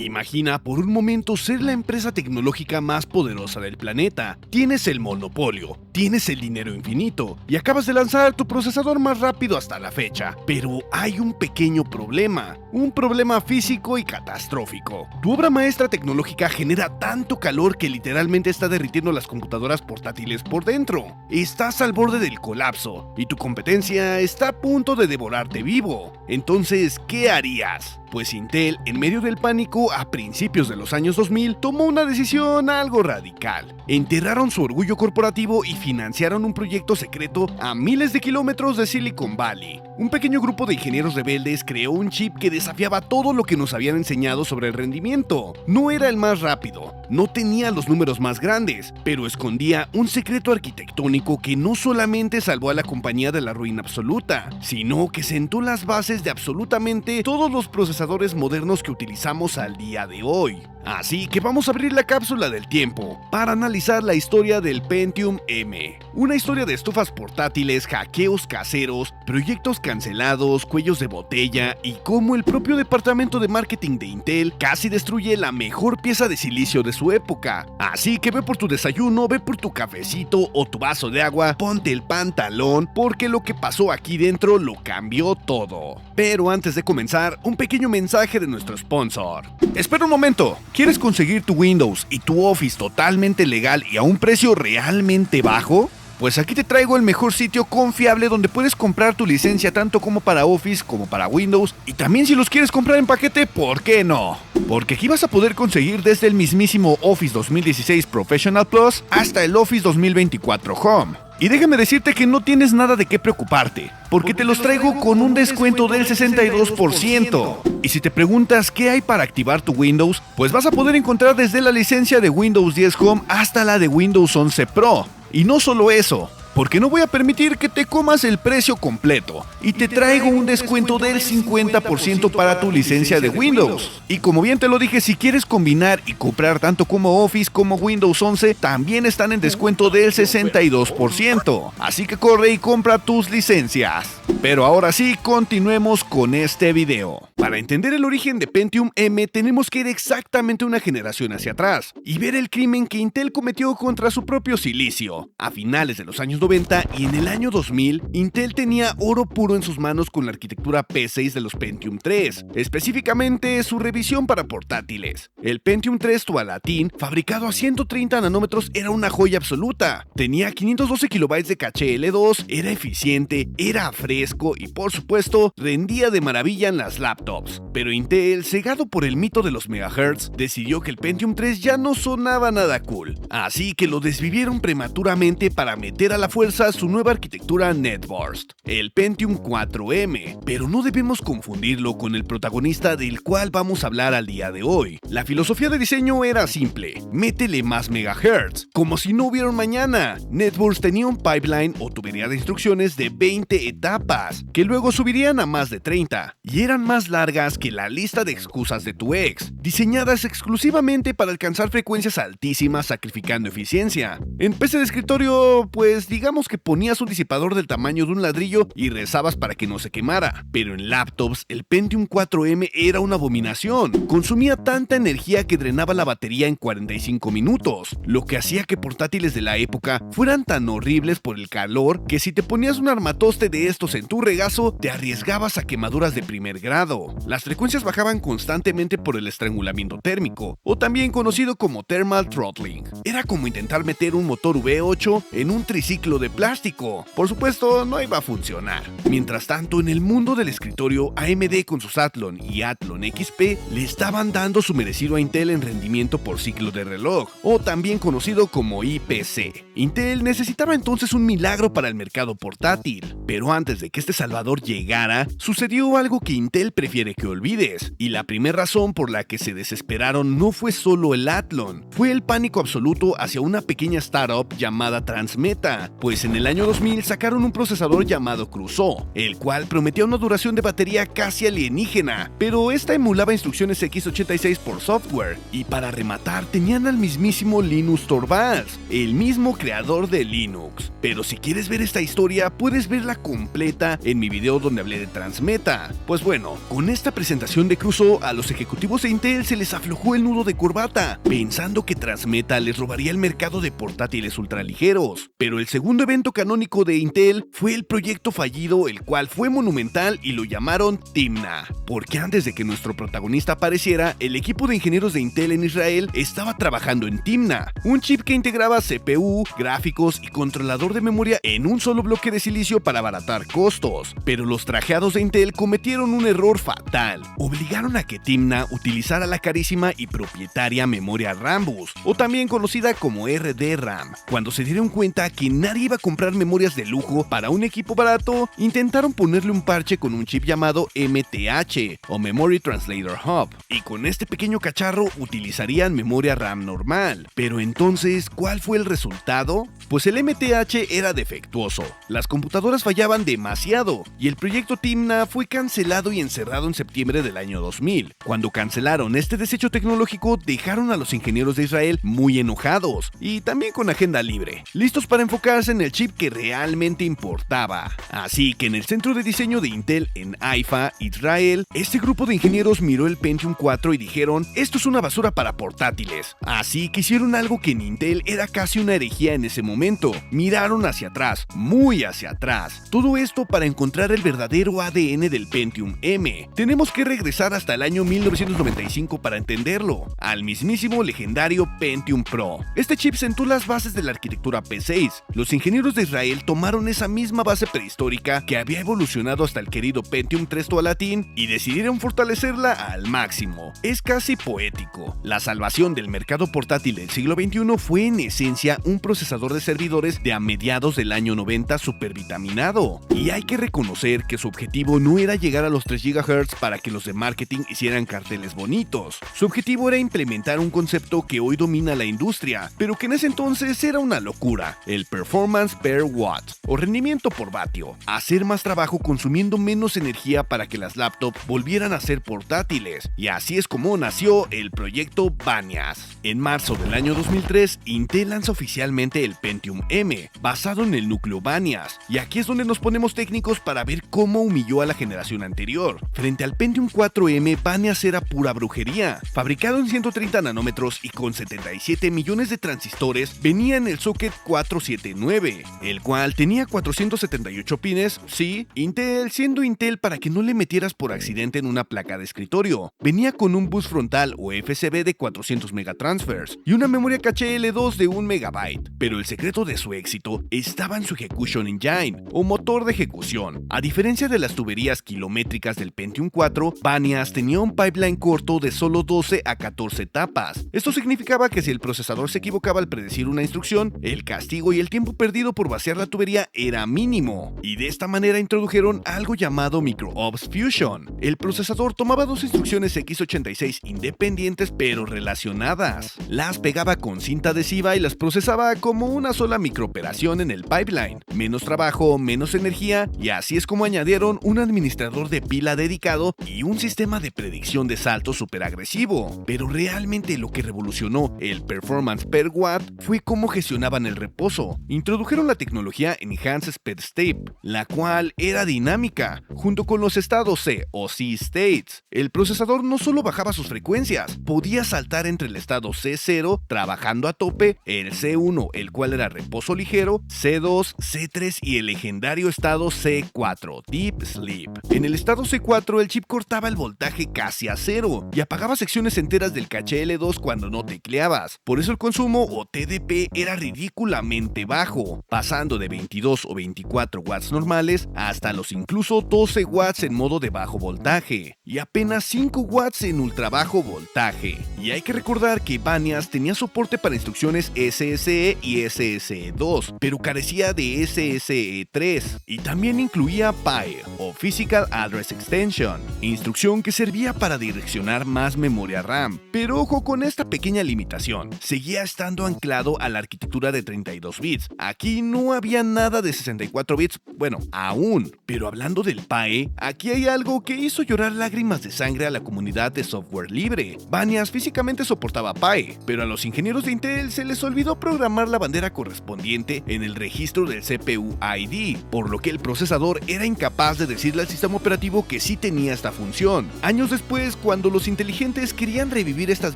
Imagina por un momento ser la empresa tecnológica más poderosa del planeta. Tienes el monopolio, tienes el dinero infinito y acabas de lanzar tu procesador más rápido hasta la fecha. Pero hay un pequeño problema, un problema físico y catastrófico. Tu obra maestra tecnológica genera tanto calor que literalmente está derritiendo las computadoras portátiles por dentro. Estás al borde del colapso y tu competencia está a punto de devorarte vivo. Entonces, ¿qué harías? Pues Intel, en medio del pánico a principios de los años 2000, tomó una decisión algo radical. Enterraron su orgullo corporativo y financiaron un proyecto secreto a miles de kilómetros de Silicon Valley. Un pequeño grupo de ingenieros rebeldes creó un chip que desafiaba todo lo que nos habían enseñado sobre el rendimiento. No era el más rápido, no tenía los números más grandes, pero escondía un secreto arquitectónico que no solamente salvó a la compañía de la ruina absoluta, sino que sentó las bases de absolutamente todos los procesadores modernos que utilizamos al día de hoy. Así que vamos a abrir la cápsula del tiempo para analizar la historia del Pentium M. Una historia de estufas portátiles, hackeos caseros, proyectos cancelados, cuellos de botella y cómo el propio departamento de marketing de Intel casi destruye la mejor pieza de silicio de su época. Así que ve por tu desayuno, ve por tu cafecito o tu vaso de agua, ponte el pantalón porque lo que pasó aquí dentro lo cambió todo. Pero antes de comenzar, un pequeño mensaje de nuestro sponsor. Espera un momento. ¿Quieres conseguir tu Windows y tu Office totalmente legal y a un precio realmente bajo? Pues aquí te traigo el mejor sitio confiable donde puedes comprar tu licencia tanto como para Office como para Windows, y también si los quieres comprar en paquete, ¿por qué no? Porque aquí vas a poder conseguir desde el mismísimo Office 2016 Professional Plus hasta el Office 2024 Home. Y déjame decirte que no tienes nada de qué preocuparte, porque te los traigo con un descuento del 62%. Y si te preguntas qué hay para activar tu Windows, pues vas a poder encontrar desde la licencia de Windows 10 Home hasta la de Windows 11 Pro. Y no solo eso, porque no voy a permitir que te comas el precio completo y te traigo un descuento del 50% para tu licencia de Windows. Y como bien te lo dije, si quieres combinar y comprar tanto como Office como Windows 11, también están en descuento del 62%. Así que corre y compra tus licencias. Pero ahora sí, continuemos con este video. Para entender el origen de Pentium M tenemos que ir exactamente una generación hacia atrás y ver el crimen que Intel cometió contra su propio silicio. A finales de los años 90 y en el año 2000, Intel tenía oro puro en sus manos con la arquitectura P6 de los Pentium 3, específicamente su revisión para portátiles. El Pentium 3 Tualatin, fabricado a 130 nanómetros, era una joya absoluta. Tenía 512 kilobytes de caché L2, era eficiente, era fresco y por supuesto rendía de maravilla en las laptops. Pero Intel, cegado por el mito de los megahertz, decidió que el Pentium 3 ya no sonaba nada cool, así que lo desvivieron prematuramente para meter a la fuerza su nueva arquitectura NetBurst, el Pentium 4M. Pero no debemos confundirlo con el protagonista del cual vamos a hablar al día de hoy. La filosofía de diseño era simple: métele más megahertz, como si no hubiera un mañana. NetBurst tenía un pipeline o tubería de instrucciones de 20 etapas, que luego subirían a más de 30, y eran más largas que la lista de excusas de tu ex, diseñadas exclusivamente para alcanzar frecuencias altísimas sacrificando eficiencia. En PC de escritorio, pues digamos que ponías un disipador del tamaño de un ladrillo y rezabas para que no se quemara. Pero en laptops, el Pentium 4M era una abominación. Consumía tanta energía que drenaba la batería en 45 minutos, lo que hacía que portátiles de la época fueran tan horribles por el calor que si te ponías un armatoste de estos en tu regazo, te arriesgabas a quemaduras de primer grado. Las frecuencias bajaban constantemente por el estrangulamiento térmico, o también conocido como thermal throttling. Era como intentar meter un motor V8 en un triciclo de plástico. Por supuesto, no iba a funcionar. Mientras tanto, en el mundo del escritorio, AMD con sus Athlon y Athlon XP le estaban dando su merecido a Intel en rendimiento por ciclo de reloj, o también conocido como IPC. Intel necesitaba entonces un milagro para el mercado portátil, pero antes de que este salvador llegara, sucedió algo que Intel prefiere que olvides, y la primera razón por la que se desesperaron no fue solo el Athlon, fue el pánico absoluto hacia una pequeña startup llamada Transmeta, pues en el año 2000 sacaron un procesador llamado Crusoe, el cual prometía una duración de batería casi alienígena, pero esta emulaba instrucciones x86 por software, y para rematar tenían al mismísimo Linus Torvalds, el mismo creador de Linux. Pero si quieres ver esta historia, puedes verla completa Transmeta en mi video donde hablé de Transmeta. Pues bueno, con esta presentación de Crusoe, a los ejecutivos de Intel se les aflojó el nudo de corbata, pensando que Transmeta les robaría el mercado de portátiles ultraligeros. Pero el segundo evento canónico de Intel fue el proyecto fallido, el cual fue monumental y lo llamaron Timna. Porque antes de que nuestro protagonista apareciera, el equipo de ingenieros de Intel en Israel estaba trabajando en Timna, un chip que integraba CPU, gráficos y controlador de memoria en un solo bloque de silicio para abaratar costos. Pero los trajeados de Intel cometieron un error fatal. Obligaron a que Timna utilizara la carísima y propietaria memoria Rambus, o también conocida como RDRAM. Cuando se dieron cuenta que nadie iba a comprar memorias de lujo para un equipo barato, intentaron ponerle un parche con un chip llamado MTH, o Memory Translator Hub, y con este pequeño cacharro utilizarían memoria RAM normal. Pero entonces, ¿cuál fue el resultado? Pues el MTH era defectuoso, las computadoras fallaban demasiado, y el proyecto Timna fue cancelado y encerrado en septiembre del año 2000. Cuando cancelaron este desecho tecnológico, dejaron a los ingenieros de Israel muy enojados, y también con agenda libre, listos para enfocarse en el chip que realmente importaba. Así que en el centro de diseño de Intel en Haifa, Israel, este grupo de ingenieros miró el Pentium 4 y dijeron: esto es una basura para portátiles. Así que hicieron algo que en Intel era casi una herejía en ese momento. Miraron hacia atrás, muy hacia atrás. Todo esto para encontrar el verdadero ADN del Pentium M. Tenemos que regresar hasta el año 1995 para entenderlo, al mismísimo legendario Pentium Pro. Este chip sentó las bases de la arquitectura P6. Los ingenieros de Israel tomaron esa misma base prehistórica que había evolucionado hasta el querido Pentium 3 Toalatin y decidieron fortalecerla al máximo. Es casi poético. La salvación del mercado portátil del siglo XXI fue en esencia un procesador de servidores de a mediados del año 90 supervitaminado. Y hay que reconocer que su objetivo no era llegar a los 3 GHz para que los de marketing hicieran carteles bonitos. Su objetivo era implementar un concepto que hoy domina la industria, pero que en ese entonces era una locura: el performance per watt, o rendimiento por vatio. Hacer más trabajo consumiendo menos energía para que las laptops volvieran a ser portátiles. Y así es como nació el proyecto Banias. En marzo del año 2003, Intel lanza oficialmente el Pentium M, basado en el núcleo Banias. Y aquí es donde nos ponemos técnicos para ver cómo humilló a la generación anterior. Frente al Pentium 4M, Banias era pura brujería. Fabricado en 130 nanómetros y con 77 millones de transistores, venía en el socket 479, el cual tenía 478 pines, sí, Intel siendo Intel para que no le metieras por accidente en una placa de escritorio. Venía con un bus frontal o FSB de 400 megatransfers y una memoria caché L2 de 1 megabyte, pero el secreto de su éxito estaba en su Execution Engine, o motor de ejecución. A diferencia de las tuberías kilométricas del Pentium 4, Banias tenía un pipeline corto de solo 12 a 14 etapas. Esto significaba que si el procesador se equivocaba al predecir una instrucción, el castigo y el tiempo perdido por vaciar la tubería era mínimo. Y de esta manera introdujeron algo llamado Micro-Ops Fusion. El procesador tomaba dos instrucciones x86 independientes pero relacionadas. Las pegaba con cinta adhesiva y las procesaba como una sola microoperación en el pipeline. Menos trabajo, menos energía, y así es como añadieron un administrador de pila dedicado y un sistema de predicción de salto súper agresivo. Pero realmente lo que revolucionó el performance per watt fue cómo gestionaban el reposo. Introdujeron la tecnología Enhanced Speed State, la cual era dinámica, junto con los estados C o C-States. El procesador no solo bajaba sus frecuencias, podía saltar entre el estado C0 trabajando a tope, el C1, el cual era reposo ligero, C2, C3 y el legendario estado C4, Deep Sleep. En el estado C4 el chip cortaba el voltaje casi a cero y apagaba secciones enteras del caché L2 cuando no tecleabas. Por eso el consumo o TDP era ridículamente bajo, pasando de 22 o 24 watts normales hasta los incluso 12 watts en modo de bajo voltaje y apenas 5 watts en ultra bajo voltaje. Y hay que recordar que Banias tenía soporte para instrucciones SSE y SSE2, pero carecía de SSE3 y también incluía PAE o Physical Address Extension, instrucción que servía para direccionar más memoria RAM. Pero ojo con esta pequeña limitación, seguía estando anclado a la arquitectura de 32 bits. Aquí no había nada de 64 bits, bueno, aún. Pero hablando del PAE, aquí hay algo que hizo llorar lágrimas de sangre a la comunidad de software libre. Banias físicamente soportaba PAE, pero a los ingenieros de Intel se les olvidó programar la bandera correspondiente en el registro del CPU ID, por lo que el procesador era incapaz de decirle al sistema operativo que sí tenía esta función. Años después, cuando los inteligentes querían revivir estas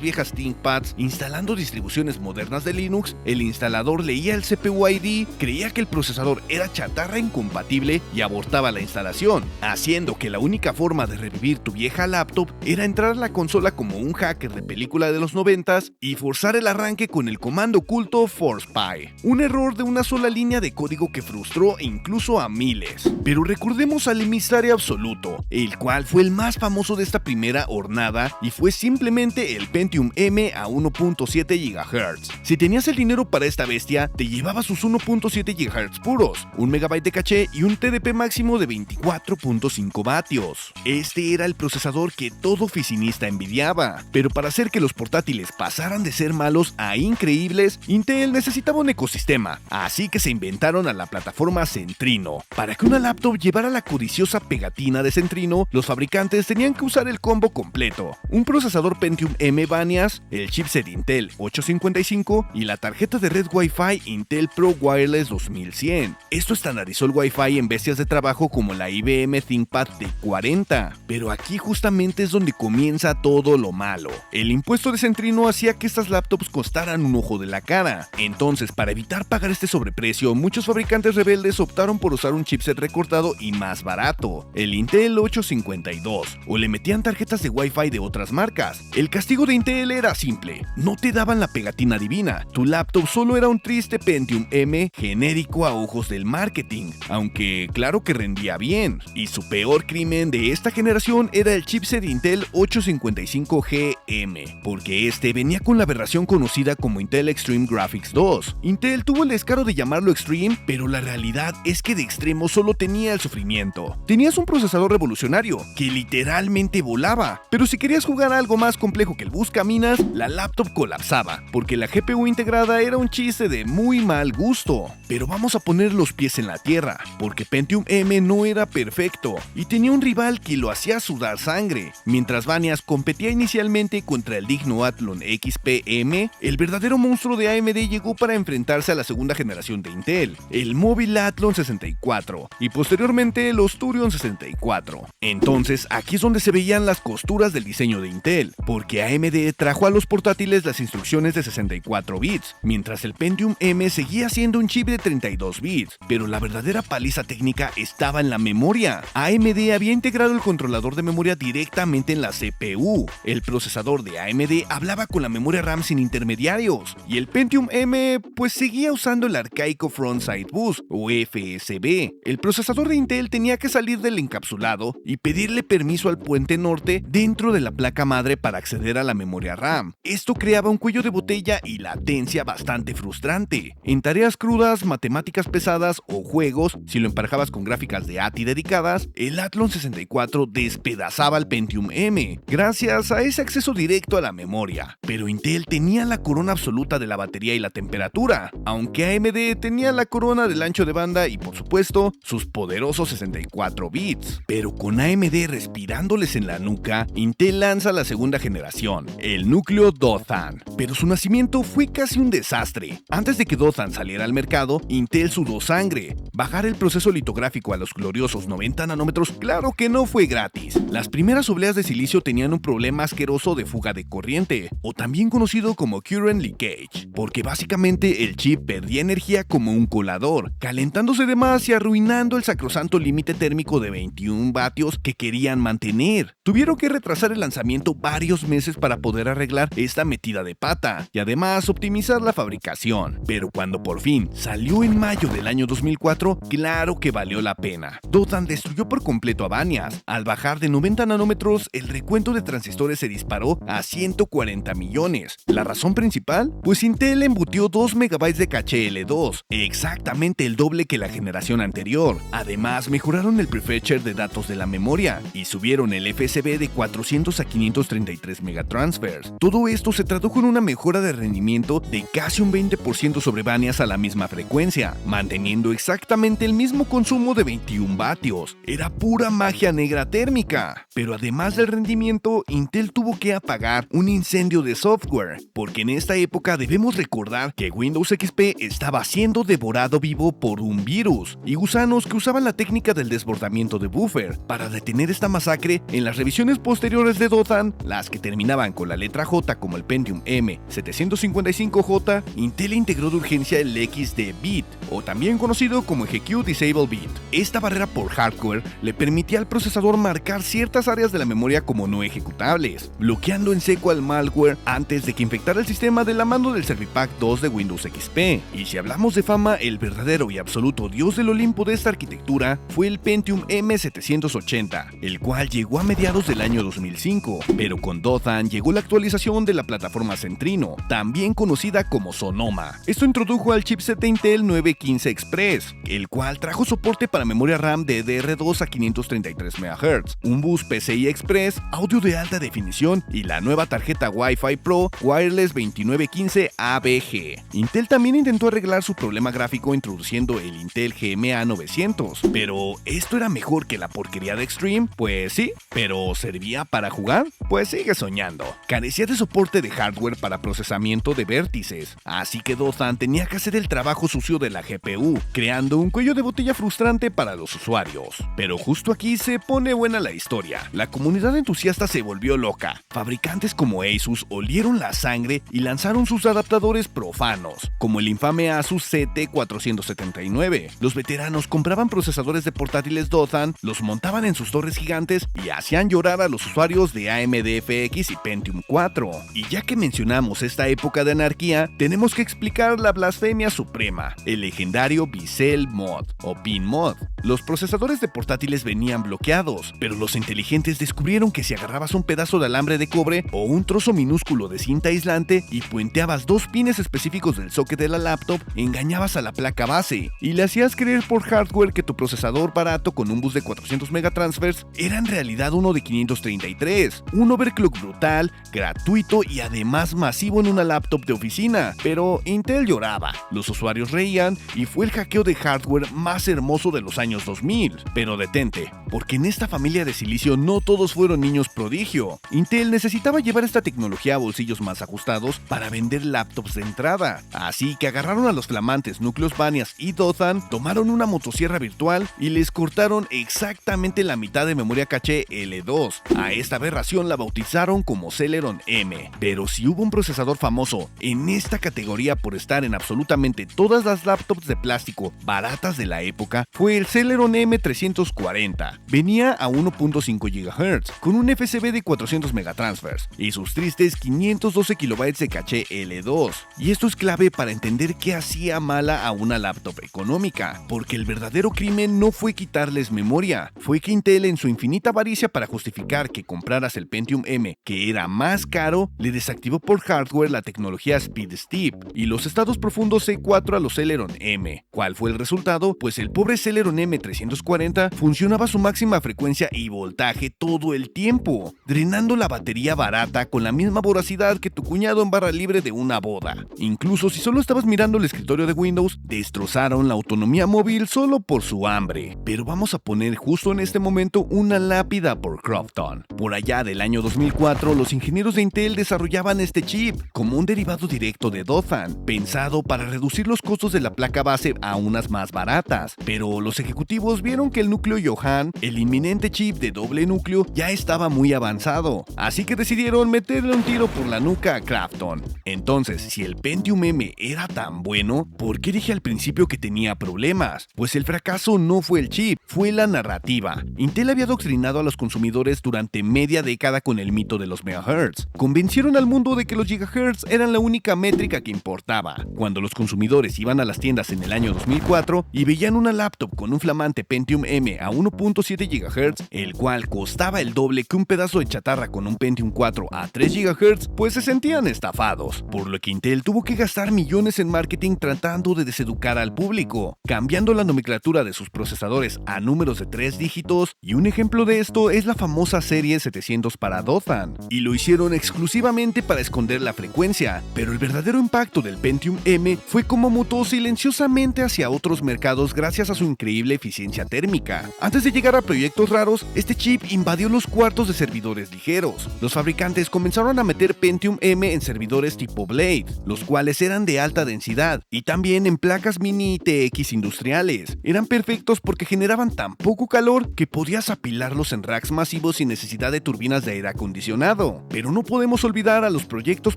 viejas ThinkPads instalando distribuciones modernas de Linux, el instalador leía el CPU ID, creía que el procesador era chatarra incompatible y abortaba la instalación, haciendo que la única forma de revivir tu vieja laptop era entrar a la consola como un hacker de película de los 90s y forzar el arranque con el comando oculto ForcePy. Un error de una sola línea de código que frustró incluso a miles. Pero recordemos al emisario absoluto, el cual fue el más famoso de esta primera hornada y fue simplemente el Pentium M a 1.7 GHz. Si tenías el dinero para esta bestia, te llevabas sus 1.7 GHz puros, 1 MB de caché y un TDP máximo de 24.5 vatios. Este era el procesador que todo oficinista envidiaba, pero para hacer que los portátiles pasaran de ser malos a increíbles, Intel necesitaba un ecosistema, así que se inventaron a la plataforma Centrino. Para que una laptop llevara la codiciosa pegatina de Centrino, los fabricantes tenían que usar el combo completo: un procesador Pentium M Banias, el chipset Intel 855 y la tarjeta de red Wi-Fi Intel Pro Wireless 2100. Esto estandarizó el Wi-Fi en bestias de trabajo como la IBM ThinkPad T40. Pero aquí justamente es donde comienza todo lo malo. El impuesto de Centrino hacía que estas laptops costaran un ojo de la cara. Entonces, para evitar pagar este sobreprecio, muchos fabricantes rebeldes optaron por usar un chipset recortado y más barato, el Intel 852, o le metían tarjetas de Wi-Fi de otras marcas. El castigo de Intel era simple: no te daban la pegatina divina, tu laptop solo era un triste Pentium M genérico a ojos del marketing, aunque claro que rendía bien. Y su peor crimen de esta generación era el chipset Intel 855GM, porque este venía con la aberración conocida como Intel Extreme Graphics 2. Intel tuvo el descaro de llamarlo Extreme, pero la realidad es que de extremo solo tenía el sufrimiento. Tenías un procesador revolucionario que literalmente volaba, pero si querías jugar a algo más complejo que el Buscaminas, la laptop colapsaba, porque la GPU integrada era un chiste de muy mal gusto. Pero vamos a poner los pies en la tierra, porque Pentium M no era perfecto y tenía un rival que lo hacía sudar sangre. Mientras Banias competía inicialmente contra el digno Athlon XP-M, el verdadero monstruo de AMD llegó para enfrentarse a la segunda generación de Intel, el móvil Athlon 64 y posteriormente los Turion 64. Entonces aquí es donde se veían las costuras del diseño de Intel, porque AMD trajo a los portátiles las instrucciones de 64 bits, mientras el Pentium M seguía siendo un chip de 32 bits, pero la verdadera paliza técnica estaba en la memoria. AMD había integrado el controlador de memoria directamente en la CPU. El procesador de AMD hablaba con la memoria RAM sin intermediarios, y el Pentium M pues seguía usando el arcaico Frontside Bus o FSB. El procesador de Intel tenía que salir del encapsulado y pedirle permiso al puente norte dentro de la placa madre para acceder a la memoria RAM. Esto creaba un cuello de botella y latencia bastante frustrante. En tareas crudas, matemáticas pesadas o juegos, si lo emparejabas con gráficas de ATI dedicadas, el Athlon 64 despedazaba al Pentium M, gracias a ese acceso directo a la memoria. Pero Intel tenía la corona absoluta de la batería y la temperatura, aunque AMD tenía la corona del ancho de banda y por supuesto sus poderosos 64 bits. Pero con AMD respirándoles en la nuca, Intel lanza la segunda generación, el núcleo Dothan. Pero su nacimiento fue casi un desastre. Antes de que Dothan saliera al mercado, Intel sudó sangre. Bajar el proceso litográfico a los gloriosos 90 nanómetros, claro que no fue gratis. Las primeras obleas de silicio tenían un problema asqueroso de fuga de corriente, o también conocido como current leakage, porque básicamente el chip perdía energía como un colador, calentándose de más y arruinando el sacrosanto límite térmico de 21 vatios que querían mantener. Tuvieron que retrasar el lanzamiento varios meses para poder arreglar esta metida de pata y además optimizar la fabricación. Pero cuando por fin salió en mayo del año 2004, claro que valió la pena. Dothan destruyó por completo a Banias. Al bajar de 90 nanómetros, el recuento de transistores se disparó a 140 millones. ¿La razón principal? Pues Intel embutió 2 MB de caché L2, exactamente el doble que la generación anterior. Además, mejoraron el prefetcher de datos de la memoria y subieron el FSB de 400 a 533 megatransfers. Todo esto se tradujo en una mejora de rendimiento de casi un 20% sobre Banias a la misma frecuencia, manteniendo exactamente exactamente el mismo consumo de 21 vatios. Era pura magia negra térmica. Pero además del rendimiento, Intel tuvo que apagar un incendio de software, porque en esta época debemos recordar que Windows XP estaba siendo devorado vivo por un virus y gusanos que usaban la técnica del desbordamiento de buffer. Para detener esta masacre, en las revisiones posteriores de Dothan, las que terminaban con la letra J como el Pentium M755J, Intel integró de urgencia el XD Bit, o también conocido como EGQ Disable Bit. Esta barrera por hardware le permitía al procesador marcar ciertas áreas de la memoria como no ejecutables, bloqueando en seco al malware antes de que infectara el sistema de la mano del Servipack 2 de Windows XP. Y si hablamos de fama, el verdadero y absoluto dios del Olimpo de esta arquitectura fue el Pentium M780, el cual llegó a mediados del año 2005, pero con Dothan llegó la actualización de la plataforma Centrino, también conocida como Sonoma. Esto introdujo al chipset de Intel 915 Express, el cual trajo soporte para memoria RAM DDR2 a 533 MHz, un bus PCI Express, audio de alta definición y la nueva tarjeta Wi-Fi Pro Wireless 2915 ABG. Intel también intentó arreglar su problema gráfico introduciendo el Intel GMA 900, pero ¿esto era mejor que la porquería de Extreme? Pues sí, pero ¿servía para jugar? Pues sigue soñando. Carecía de soporte de hardware para procesamiento de vértices, así que Dothan tenía que hacer el trabajo sucio de la GPU, creando un cuello de botella frustrante para los usuarios. Pero justo aquí se pone buena la historia. La comunidad entusiasta se volvió loca. Fabricantes como Asus olieron la sangre y lanzaron sus adaptadores profanos, como el infame Asus CT479. Los veteranos compraban procesadores de portátiles Dothan, los montaban en sus torres gigantes y hacían llorar a los usuarios de AMD FX y Pentium 4. Y ya que mencionamos esta época de anarquía, tenemos que explicar la blasfemia suprema, el legendario Bisel Mod o Pin Mod. Los procesadores de portátiles venían bloqueados, pero los inteligentes descubrieron que si agarrabas un pedazo de alambre de cobre o un trozo minúsculo de cinta aislante y puenteabas dos pines específicos del socket de la laptop, engañabas a la placa base y le hacías creer por hardware que tu procesador barato con un bus de 400 megatransfers era en realidad uno de 533, un overclock brutal, gratuito y además masivo en una laptop de oficina. Pero Intel lloraba, los usuarios reían y fue el hackeo de hardware más hermoso de los años 2000. Pero detente, porque en esta familia de silicio no todos fueron niños prodigio. Intel necesitaba llevar esta tecnología a bolsillos más ajustados para vender laptops de entrada, así que agarraron a los flamantes núcleos Banias y Dothan, tomaron una motosierra virtual y les cortaron exactamente la mitad de memoria caché L2. A esta aberración la bautizaron como Celeron M. Pero si hubo un procesador famoso en esta categoría por estar en absolutamente todas las laptops de plástico baratas de la época, fue el Celeron M340. Venía a 1.5 GHz, con un FSB de 400 megatransfers y sus tristes 512 KB de caché L2. Y esto es clave para entender qué hacía mala a una laptop económica, porque el verdadero crimen no fue quitarles memoria, fue que Intel en su infinita avaricia para justificar que compraras el Pentium M, que era más caro, le desactivó por hardware la tecnología Speed Steep y los estados profundos C4 a los Celeron M. ¿Cuál fue el resultado? Pues el pobre Celeron M340 funcionaba a su máxima frecuencia y voltaje todo el tiempo, drenando la batería barata con la misma voracidad que tu cuñado en barra libre de una boda. Incluso si solo estabas mirando el escritorio de Windows, destrozaron la autonomía móvil solo por su hambre. Pero vamos a poner justo en este momento una lápida por Crofton. Por allá del año 2004, los ingenieros de Intel desarrollaban este chip como un derivado directo de Dothan, pensado para reducir los costos de la placa base a unas más baratas. Pero los ejecutivos vieron que el núcleo Johan, el inminente chip de doble núcleo, ya estaba muy avanzado, así que decidieron meterle un tiro por la nuca a Crofton. Entonces, si el Pentium M era tan bueno, ¿por qué dije al principio que tenía problemas? Pues el fracaso no fue el chip, fue la narrativa. Intel había adoctrinado a los consumidores durante media década con el mito de los megahertz. Convencieron al mundo de que los gigahertz eran la única métrica que importaba. Cuando los consumidores iban a las tiendas en el año 2004 y veían una laptop con un flamante Pentium M a 1.5 2.7 GHz, el cual costaba el doble que un pedazo de chatarra con un Pentium 4 a 3 GHz, pues se sentían estafados, por lo que Intel tuvo que gastar millones en marketing tratando de deseducar al público, cambiando la nomenclatura de sus procesadores a números de 3 dígitos, y un ejemplo de esto es la famosa serie 700 para Dothan, y lo hicieron exclusivamente para esconder la frecuencia, pero el verdadero impacto del Pentium M fue cómo mutó silenciosamente hacia otros mercados gracias a su increíble eficiencia térmica. Antes de llegar a proyectos raros, este chip invadió los cuartos de servidores ligeros. Los fabricantes comenzaron a meter Pentium M en servidores tipo Blade, los cuales eran de alta densidad, y también en placas mini ITX industriales. Eran perfectos porque generaban tan poco calor que podías apilarlos en racks masivos sin necesidad de turbinas de aire acondicionado. Pero no podemos olvidar a los proyectos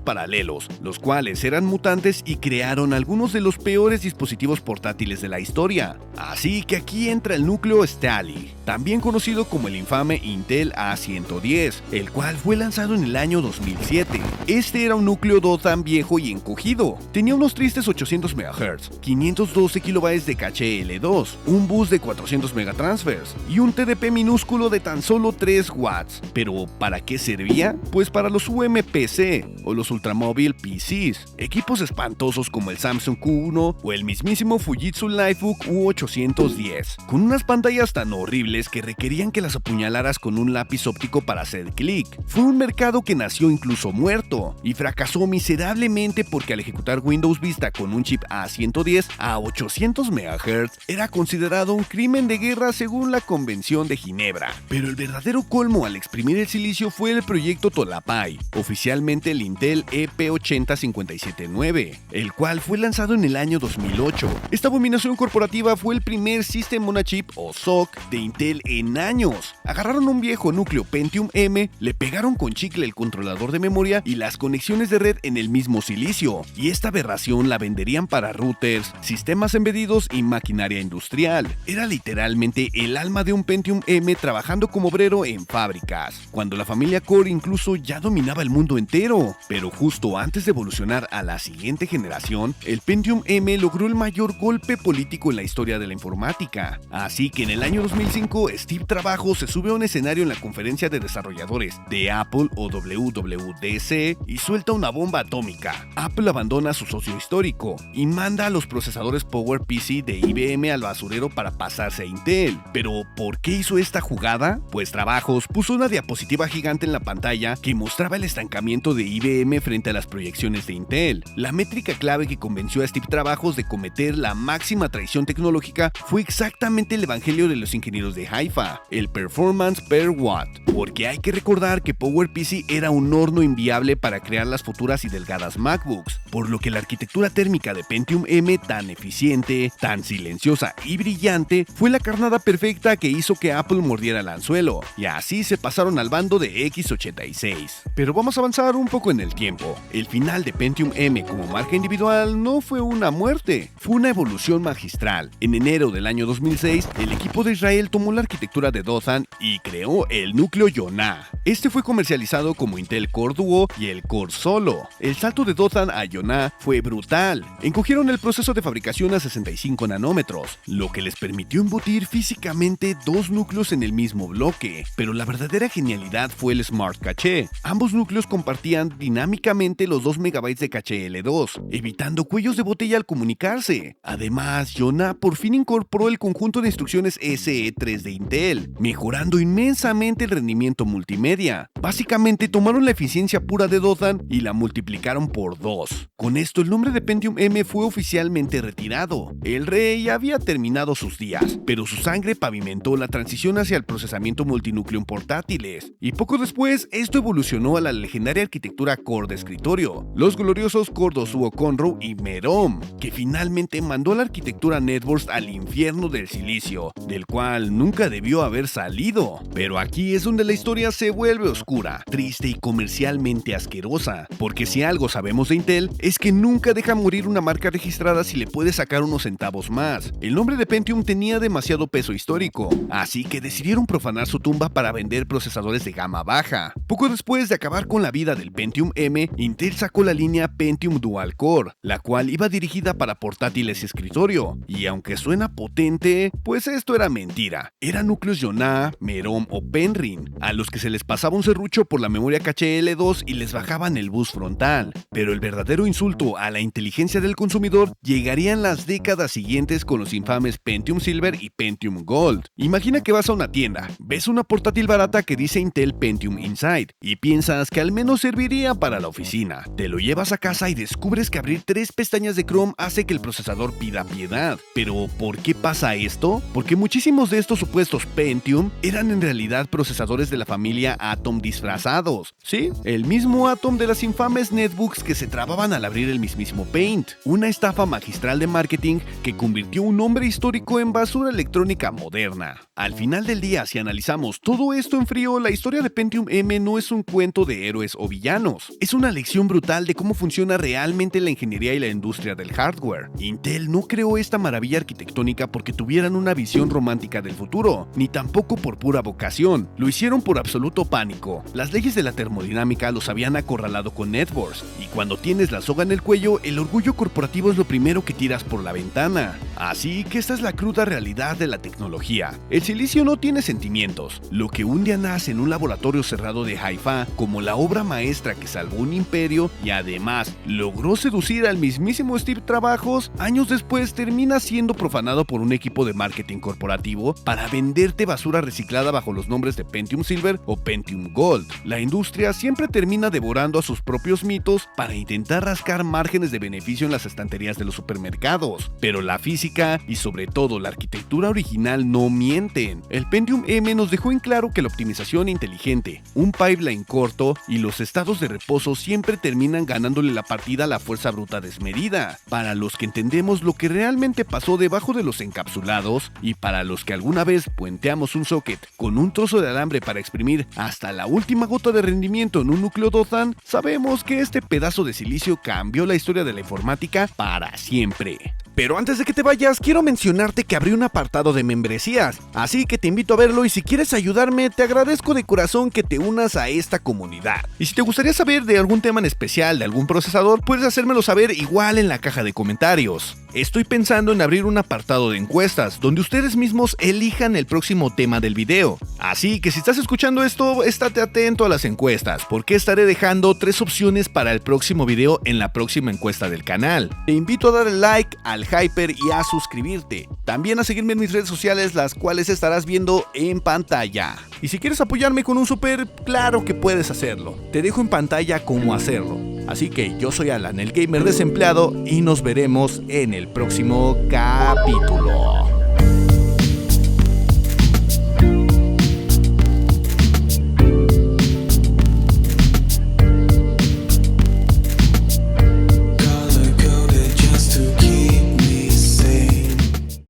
paralelos, los cuales eran mutantes y crearon algunos de los peores dispositivos portátiles de la historia. Así que aquí entra el núcleo Stali, también conocido como el infame Intel A110, el cual fue lanzado en el año 2007. Este era un núcleo Dothan viejo y encogido. Tenía unos tristes 800 MHz, 512 KB de caché L2, un bus de 400 megatransfers y un TDP minúsculo de tan solo 3 watts. Pero ¿para qué servía? Pues para los UMPC o los Ultramobile PCs, equipos espantosos como el Samsung Q1 o el mismísimo Fujitsu Livebook U810, con unas pantallas tan horribles que requerían que las apuñalaras con un lápiz óptico para hacer clic. Fue un mercado que nació incluso muerto y fracasó miserablemente porque al ejecutar Windows Vista con un chip A110 a 800 MHz era considerado un crimen de guerra según la Convención de Ginebra. Pero el verdadero colmo al exprimir el silicio fue el proyecto Tolapai, oficialmente el Intel EP80579, el cual fue lanzado en el año 2008. Esta abominación corporativa fue el primer System on a Chip o SoC de Intel en años. Agarraron un viejo núcleo Pentium M, le pegaron con chicle el controlador de memoria y las conexiones de red en el mismo silicio, y esta aberración la venderían para routers, sistemas embedidos y maquinaria industrial. Era literalmente el alma de un Pentium M trabajando como obrero en fábricas, cuando la familia Core incluso ya dominaba el mundo entero. Pero justo antes de evolucionar a la siguiente generación, el Pentium M logró el mayor golpe político en la historia de la informática. Así que en el año 2005, Steve Trabajos se sube a un escenario en la conferencia de desarrolladores de Apple o WWDC y suelta una bomba atómica. Apple abandona a su socio histórico y manda a los procesadores PowerPC de IBM al basurero para pasarse a Intel. Pero ¿por qué hizo esta jugada? Pues Trabajos puso una diapositiva gigante en la pantalla que mostraba el estancamiento de IBM frente a las proyecciones de Intel. La métrica clave que convenció a Steve Trabajos de cometer la máxima traición tecnológica fue exactamente el evangelio de los ingenieros de Haifa, el performance per watt, porque hay que recordar que PowerPC era un horno inviable para crear las futuras y delgadas MacBooks, por lo que la arquitectura térmica de Pentium M, tan eficiente, tan silenciosa y brillante, fue la carnada perfecta que hizo que Apple mordiera el anzuelo, y así se pasaron al bando de x86. Pero vamos a avanzar un poco en el tiempo. El final de Pentium M como marca individual no fue una muerte, fue una evolución magistral. En enero del año 2006, el equipo de Israel tomó la arquitectura de Dothan y creó el núcleo Yonah. Este fue comercializado como Intel Core Duo y el Core Solo. El salto de Dothan a Yonah fue brutal. Encogieron el proceso de fabricación a 65 nanómetros, lo que les permitió embutir físicamente dos núcleos en el mismo bloque. Pero la verdadera genialidad fue el Smart Caché. Ambos núcleos compartían dinámicamente los 2 MB de caché L2, evitando cuellos de botella al comunicarse. Además, Yonah por fin incorporó el conjunto de instrucciones SE3 de Intel, mejorando inmensamente el rendimiento multimedia. Básicamente tomaron la eficiencia pura de Dothan y la multiplicaron por 2. Con esto el nombre de Pentium M fue oficialmente retirado. El rey había terminado sus días, pero su sangre pavimentó la transición hacia el procesamiento multinúcleo en portátiles, y poco después esto evolucionó a la legendaria arquitectura Core de escritorio, los gloriosos Core 2 Duo Conroe y Merom, que finalmente mandó la arquitectura Networks al infierno del silicio, del cual nunca debió haber salido. Pero aquí es donde la historia se vuelve oscura, triste y comercialmente asquerosa, porque si algo sabemos de Intel es que nunca deja morir una marca registrada si le puede sacar unos centavos más. El nombre de Pentium tenía demasiado peso histórico, así que decidieron profanar su tumba para vender procesadores de gama baja. Poco después de acabar con la vida del Pentium M, Intel sacó la línea Pentium Dual Core, la cual iba dirigida para portátiles y escritorio, y aunque suena potente, pues esto era mentira. eran núcleos Yonah, Merom o Penryn, a los que se les pasaba un serrucho por la memoria caché L2 y les bajaban el bus frontal. Pero el verdadero insulto a la inteligencia del consumidor llegaría en las décadas siguientes con los infames Pentium Silver y Pentium Gold. Imagina que vas a una tienda, ves una portátil barata que dice Intel Pentium Inside y piensas que al menos serviría para la oficina. Te lo llevas a casa y descubres que abrir 3 pestañas de Chrome hace que el procesador pida piedad. Pero ¿por qué pasa esto? Porque muchísimos de estos supuestos Pentium eran en realidad procesadores de la familia Atom disfrazados. Sí, el mismo Atom de las infames netbooks que se trababan al abrir el mismísimo Paint. Una estafa magistral de marketing que convirtió un nombre histórico en basura electrónica moderna. Al final del día, si analizamos todo esto en frío, la historia de Pentium M no es un cuento de héroes o villanos. Es una lección brutal de cómo funciona realmente la ingeniería y la industria del hardware. Intel no creó esta maravilla arquitectónica porque tuvieran una visión romántica del futuro, ni tampoco por pura vocación. Lo hicieron por absoluto pánico. Las leyes de la termodinámica los habían acorralado con networks, y cuando tienes la soga en el cuello, el orgullo corporativo es lo primero que tiras por la ventana. Así que esta es la cruda realidad de la tecnología. El silicio no tiene sentimientos. Lo que un día nace en un laboratorio cerrado de Haifa como la obra maestra que salvó un imperio y además logró seducir al mismísimo Steve Trabajos, años después termina siendo profanado por un equipo de marketing corporativo para venderte basura reciclada bajo los nombres de Pentium Silver o Pentium Gold. La industria siempre termina devorando a sus propios mitos para intentar rascar márgenes de beneficio en las estanterías de los supermercados. Pero la física y sobre todo la arquitectura original no mienten. El Pentium M nos dejó en claro que la optimización inteligente, un pipeline corto y los estados de reposo siempre terminan ganándole la partida a la fuerza bruta desmedida. Para los que entendemos lo que realmente pasó debajo de los encapsulados y para los que alguna vez puenteamos un socket con un trozo de alambre para exprimir hasta la última gota de rendimiento en un núcleo Dothan, sabemos que este pedazo de silicio cambió la historia de la informática para siempre. Pero antes de que te vayas, quiero mencionarte que abrí un apartado de membresías, así que te invito a verlo y si quieres ayudarme, te agradezco de corazón que te unas a esta comunidad. Y si te gustaría saber de algún tema en especial, de algún procesador, puedes hacérmelo saber igual en la caja de comentarios. Estoy pensando en abrir un apartado de encuestas, donde ustedes mismos elijan el próximo tema del video. Así que si estás escuchando esto, estate atento a las encuestas, porque estaré dejando 3 opciones para el próximo video en la próxima encuesta del canal. Te invito a darle like al Hyper y a suscribirte. También a seguirme en mis redes sociales, las cuales estarás viendo en pantalla. Y si quieres apoyarme con un super, claro que puedes hacerlo. Te dejo en pantalla cómo hacerlo. Así que yo soy Alan, el gamer desempleado, y nos veremos en el próximo capítulo.